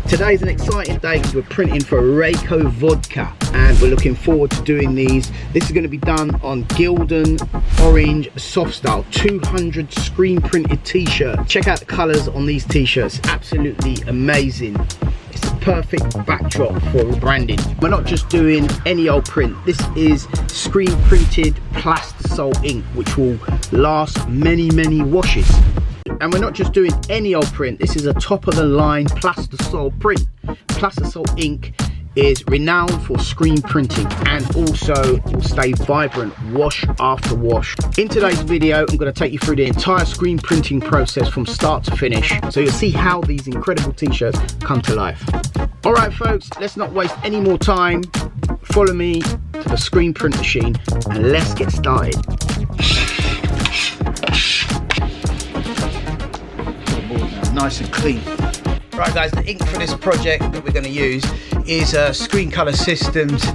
Today's an exciting day because we're printing for Reiko Vodka and we're looking forward to doing these. This is going to be done on Gildan Orange Soft Style 200 screen printed t-shirt. Check out the colours on these t-shirts, absolutely amazing. It's a perfect backdrop for branding. We're not just doing any old print. This is screen printed plastisol ink which will last many washes. And we're not just doing any old print. This is a top of the line plastisol print. Plastisol ink is renowned for screen printing and also will stay vibrant wash after wash. In today's video, I'm going to take you through the entire screen printing process from start to finish, so you'll see how these incredible t-shirts come to life. All right, folks, let's not waste any more time. Follow me to the screen print machine and let's get started. Nice and clean. Right guys, the ink for this project that we're going to use is Screen Colour Systems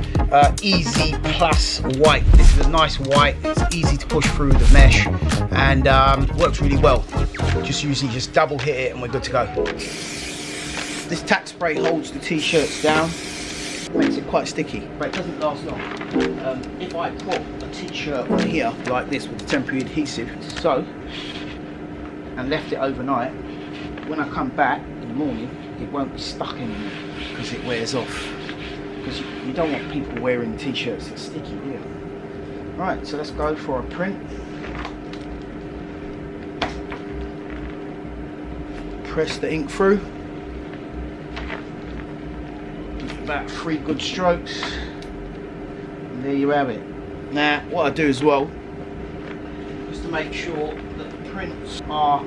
Easy Plus White. This is a nice white, it's easy to push through the mesh and works really well. Just double hit it and we're good to go. This tack spray holds the t-shirts down, makes it quite sticky, but it doesn't last long. If I put a t-shirt on here like this with temporary adhesive, so, and left it overnight, when I come back in the morning, it won't be stuck anymore because it wears off. Because you don't want people wearing t-shirts that's sticky, do you? Right, so let's go for a print. Press the ink through. About 3 good strokes. And there you have it. Now, what I do as well, just to make sure that the prints are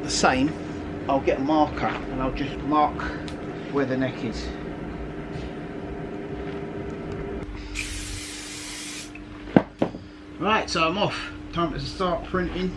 the same, I'll get a marker and I'll just mark where the neck is. Right, so I'm off. Time to start printing.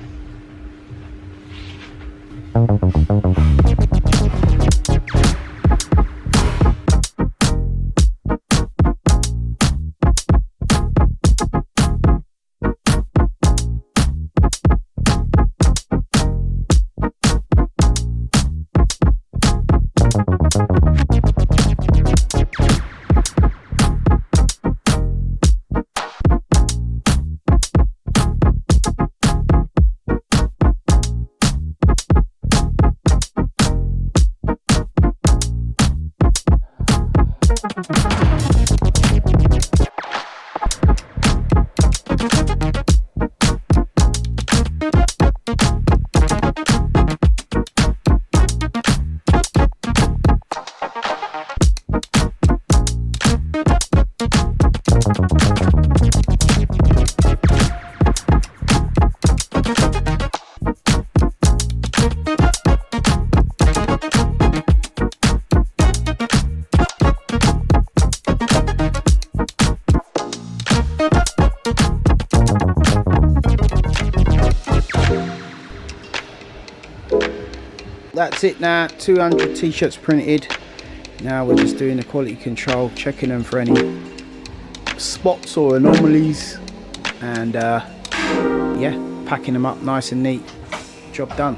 That's it now, 200 t-shirts printed. Now we're just doing the quality control, checking them for any spots or anomalies, and yeah, packing them up nice and neat. Job done.